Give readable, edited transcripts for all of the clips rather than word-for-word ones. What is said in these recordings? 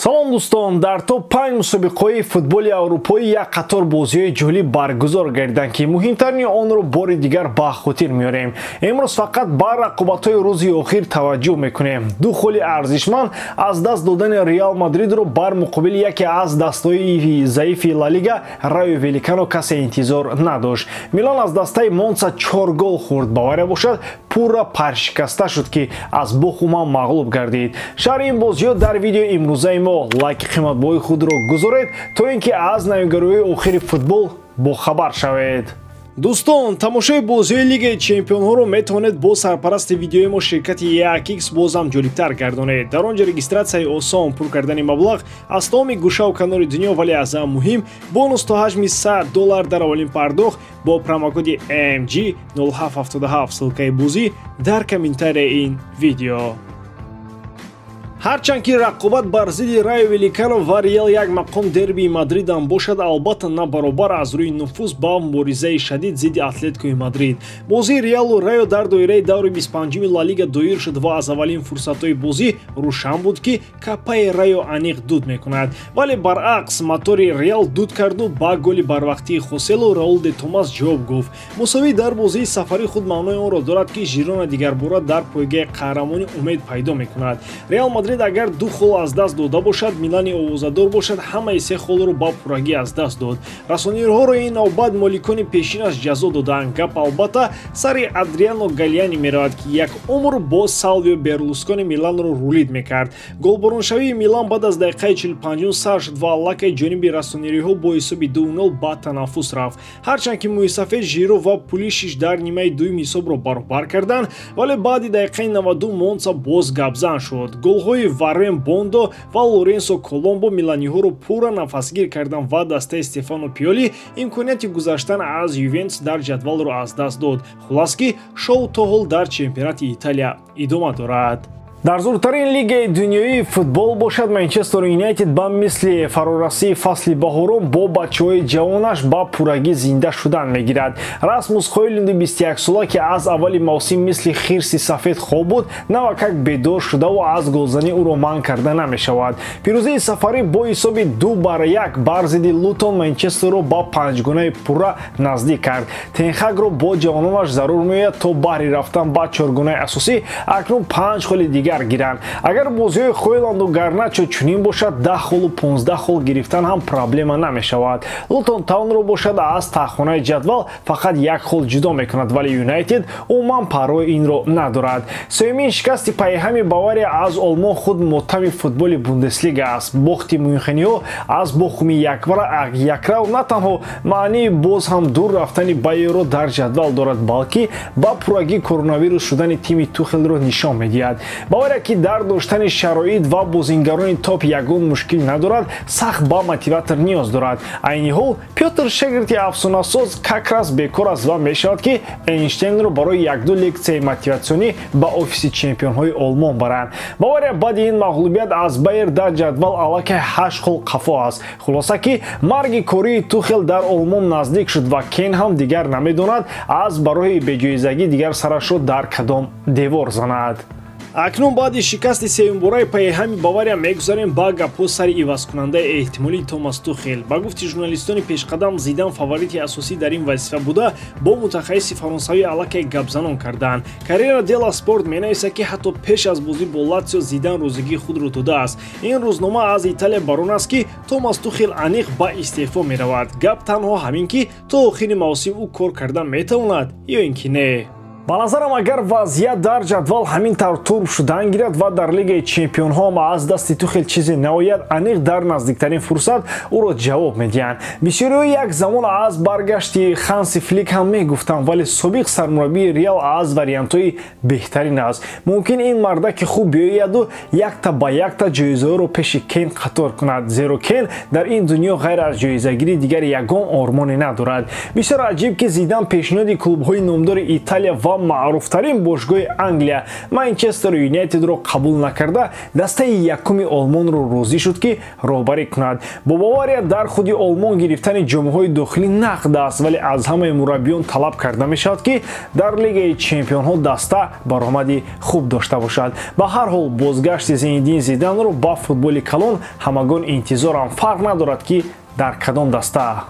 салом дӯстон, дар топ 5 мусобиқаҳои футболи аврупоӣ як қатор бозиҳои ҷолиб баргузор гардиданд ки муҳимтарини онро бори дигар ба хотир меорем. Имрӯз фақат ба рақобатҳои рӯзи охир таваҷҷӯҳ мекунем. Ду холи арзишманд аз даст додани Реал Мадридро бар муқобили яке аз дастаҳои заифи Ла Лига Райо Великано касе интизор надошт. Милан аз дастаи Монса 4 гол хӯрд. Бавария бошад пурра паршикаста шуд ки аз Бохума мағлуб гардид. Шарҳи ин бозиҳо дар видеои имрӯзаи мо лайки қиматбоҳои худро гузоред то ин ки аз наёнгариҳои охири футбол бохабар шавед. Дӯстон, тамошои бозиҳои Лигаи Чемпионҳоро метавонед бо сарпарасти видеои мо ширкати Yakix бозам ҷолибтар гардонед. Дар он ҷо регистратсияи осон, пур кардани маблағ аз тамоми гӯшаву канори дунё, вале аз ҳам муҳим бонус то ҳаҷми $100 дар аввалин пардохт бо промокоди AMG 0777 ссилкаи бозӣ дар комментарияи ин видео. ҳарчанд ки рақобат бар зидди Райо Великано ва Реал як мақом дербии Мадридам бошад, албатта на баробар аз рӯи нуфуз ба муборизаи шадид зидди Атлетикои Мадрид. Бозии Реалу Райо дар доираи даври 25-уми Ла Лига доир шуд ва аз аввалин фурсатҳои бозӣ рӯшан буд ки капаи Райо аниқ дуд мекунад. Вале баръакс мотори Реал дуд карду ба голи барвақтии Хоселу Раул де Томас ҷавоб гуфт. Мусовӣ дар бозии сафари худ маънои онро дорад ки Жирона дигарбора дар пойгаи қаҳрамонӣ умед пайдо мекунад. Реал Мадрид агар ду хол аз даст дода бошад, Милани овозадор бошад, ҳамаи се холро ба пуррагӣ аз даст дод. Расониёҳоро ин навбат моликони пешинаш ҷазо доданд. Гап албатта сари Адриано Галиани меравад ки як умр бо Салвио Берлускони Миланро рулид мекард. Голбороншавии Милан баъд аз дақиқаи 45 сар шуд ва аллакай ҷониби расониёҳо бо ҳисоби 2-0 ба танаффус рафт. Ҳарчанд ки муисафед Жиро ва Пулишиш дар нимаи дуюм ҳисобро баробар карданд, вале баъди дақиқаи 92 Монса боз гапзан шуд. Голҳои Варен Бондо ва Лоренсо Коломбо миланиҳоро пурра нафасгир карданд ва дастаи Стефано Пиоли имконияти гузаштан аз Ювентус дар ҷадвалро аз даст дод. Хулос ки шоу то ҳол дар чемпионати Италия идома дорад. дар зуртарин лигаи дунёии футбол бошад Манчестер Юнайтед ба мисли фарорасии фасли баҳорон бо бачаҳои ҷавонаш ба пуррагӣ зинда шудан мегирад. Расмус Хойлунди 21 сола ки аз аввали мавсим мисли хирси сафед хоб буд, навакак бедор шудаву аз голзанӣ ӯро манъ карда намешавад. пирӯзии сафарӣ бо ҳисоби 2-1 бар зидди Лутон Манчестерро ба панҷгонаи пурра наздик кард. Тенхагро бо ҷавононаш зарур меояд то баҳри рафтан ба чоргонаи асосӣ акнун 5 холи дигар гиранд. Агар бозиҳои Хойланду Гарначо чунин бошад, 10 холу 15 хол гирифтан ҳам проблема намешавад. Лутон Таунро бошад аз таххонаи ҷадвал фақат як хол ҷудо мекунад, вале Юнайтед умуман парои инро надорад. сеюмин шикасти пайҳами Бавария аз Олмон худ мотами футболи Бундеслига аст. бохти мюнхениҳо аз Бохуми якрав на танҳо маънии боз ҳам дур рафтани Байерро дар ҷадвал дорад, балки ба пуррагӣ коронавирус шудани тими Тухелро нишон медиҳад. Бавария ки дар доштани шароит ва бозингарони топ ягон мушкил надорад, сахт ба мотиватор ниёз дорад. Айни ҳол Пётр Шегирти афсонасоз какрас бекор аст ва мешавад ки Эйнштейнро барои 1-2 лексияи мотиватсионӣ ба офиси чемпионҳои Олмон баранд. Бавария баъди ин мағлубият аз Байер дар ҷадвал аллакай 8 хол қафо аст. Хулоса ки марги кории Тухел дар Олмон наздик шуд ва Кен ҳам дигар намедонад аз барои беҷоизагӣ дигар сарашро дар кадом девор занад. акнун баъди шикасти сеюмбораи пайҳами Бавария мегузарем ба гапҳо сари ивазкунандаи эҳтимолии Томас Тухел. Ба гуфти журналистони пешқадам, Зидан фаворити асосӣ дар ин вазифа буда бо мутахассиси фаронсавӣ аллакай гапзанон карданд. Карьера Дела Спорт менависад ки ҳатто пеш аз бозӣ бо Латсио Зидан розигии худро додааст. Ин рӯзнома аз Италия барон аст ки Томас Тухел аниқ ба истеъфо меравад. Гап танҳо ҳамин ки то охири мавсим ӯ кор карда метавонад ё ин ки не. ба назарам агар вазъият дар ҷадвал ҳамин тавр турб шудан гирад ва дар Лигаи Чемпионҳо аз дасти Тухел чизе наояд, аниқ дар наздиктарин фурсат ӯро ҷавоб медиҳанд. бисёриҳо як замон аз баргашти Ханси Флик ҳам мегуфтанд, вале собиқ сармураббии Реал аз вариантҳои беҳтарин аст. мумкин ин мардаки хуб биёяду якта ба якта ҷоизаҳоро пеши Кен қатор кунад, зеро Кен дар ин дунё ғайр аз ҷоизагирӣ дигар ягон ормоне надорад. бисёр аҷиб ки Зидан пешниҳоди клубҳои номдори Италия ва ва маъруфтарин бошгоҳи Англия Манчестер Юнайтедро қабул накарда, дастаи якуми Олмонро розӣ шуд ки роҳбарӣ кунад. Бо Бавария дар худи Олмон гирифтани ҷомаҳои дохилӣ нақд аст, вале аз ҳамаи мураббиён талаб карда мешавад ки дар Лигаи Чемпионҳо даста баромади хуб дошта бошад. Ба ҳар ҳол бозгашти Зинедин Зиданро ба футболи калон ҳамагон интизорам фарқ надорад ки дар кадом даста.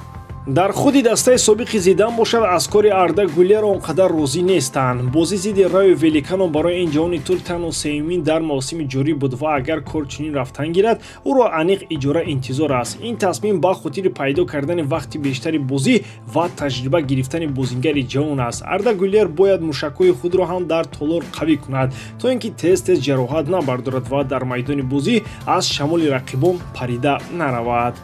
Дар худи дастаи собиқи Зидан бошад, аз кори Арда Гулер он қадар розӣ нестанд. Бозӣ зидди Райо Великано барои ин ҷаҳони Тур танҳо сеюмин дар мавсими ҷорӣ буд ва агар кор чунин рафтан гирад, ӯро аниқ иҷора интизор аст. Ин тасмим ба хотири пайдо кардани вақти бештари бозӣ ва таҷриба гирифтани бозингари ҷавон аст. Арда Гулер бояд мушакҳои худро ҳам дар толор қавӣ кунад, то ин ки тез-тез ҷароҳат набардорад ва дар майдони бозӣ аз шамоли рақибон парида наравад.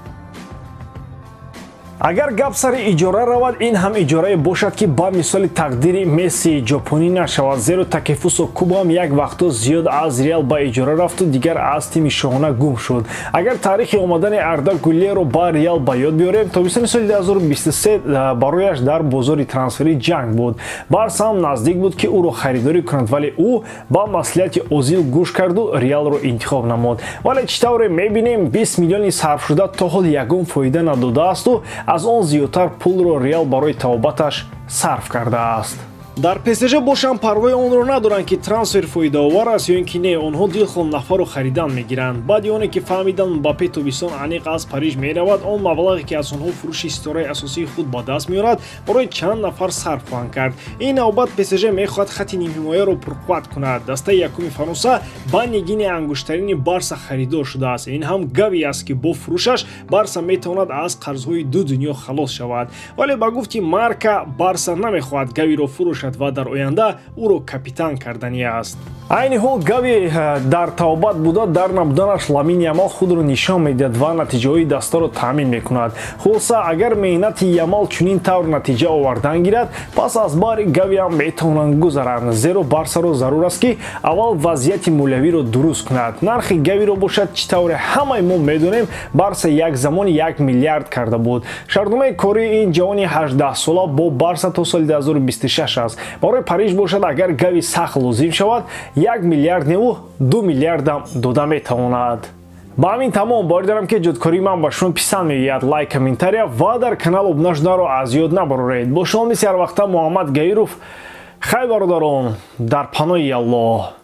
Агар гап сари иҷора равад, ин ҳам иҷорае бошад ки ба мисоли тақдири Мессии ҷопонӣ нашавад, зеро Такефусо Кубо ҳам як вақтҳо зиёд аз Реал ба иҷора рафту дигар аз тими шоҳона гум шуд. Агар таърихи омадани Арда Гулеро ба Реал ба ёд биёрем, тобистони соли 2023 барояш дар бозори трансферӣ ҷанг буд. Барса ҳам наздик буд ки ӯро харидорӣ кунад, вале ӯ ба маслиҳати Озил гӯш карду Реалро интихоб намуд. Вале чӣ тавре мебинем 20 миллиони сарфшуда то ҳол ягон фоида надодаасту аз он зиёдтар пулро Реал барои тавобаташ сарф кардааст. Дар ПСЖ бошам парвои онро надоранд ки трансфер фоидаовар аст ё ин ки не, онҳо дилхоҳ нафаро харидан мегиранд. Баъди оне ки фаҳмиданд Мбаппе тобистон аниқ аз Париж меравад, он маблағе ки аз онҳо фурӯши ситораи асосии худ ба даст меорад, барои чанд нафар сарф хоҳанд кард. Ин навбат ПСЖ мехоҳад хати нимҳимояро пурқувват кунад. Дастаи якуми Фаронса ба нигини ангуштарини Барса харидор шудааст. Ин ҳам гаве аст ки бо фурӯшаш Барса метавонад аз қарзҳои ду дунё халос шавад. Вале ба гуфти Марка, Барса намехоҳад гавиро фурӯшад ва дар оянда ӯро капитан кардани аст. Айни ҳол Гави дар тавобат буда, дар набуданаш Ламин Ямал худро нишон медиҳад ва натиҷаҳои дастаро таъмин мекунад. Хулоса, агар меҳнати Ямал чунин тавр натиҷа овардан гирад, пас аз бари Гави ҳам метавонанд гузаранд, зеро Барсаро зарур аст ки аввал вазъияти молиявиро дуруст кунад. Нархи Гавиро бошад чӣ тавре ҳамаи мо медонем, Барса як замони 1 миллиард карда буд. Шартномаи кории ин ҷавони 18 сола бо Барса то соли 2026 аст. Барои Париж бошад, агар Гави сахт лозим шавад, 1 миллиард неву 2 миллиардам дода метавонад. Ба ҳамин тамом боридарам ки ҷодкории ман ба шумо писанд меояд. Лайк, комментария ва дар канал обуна шуданро аз ёд набароред. Бо шумо мисли ҳар вақта Муҳаммад Гаиров. Хай бародарон, дар паноҳи Аллоҳ.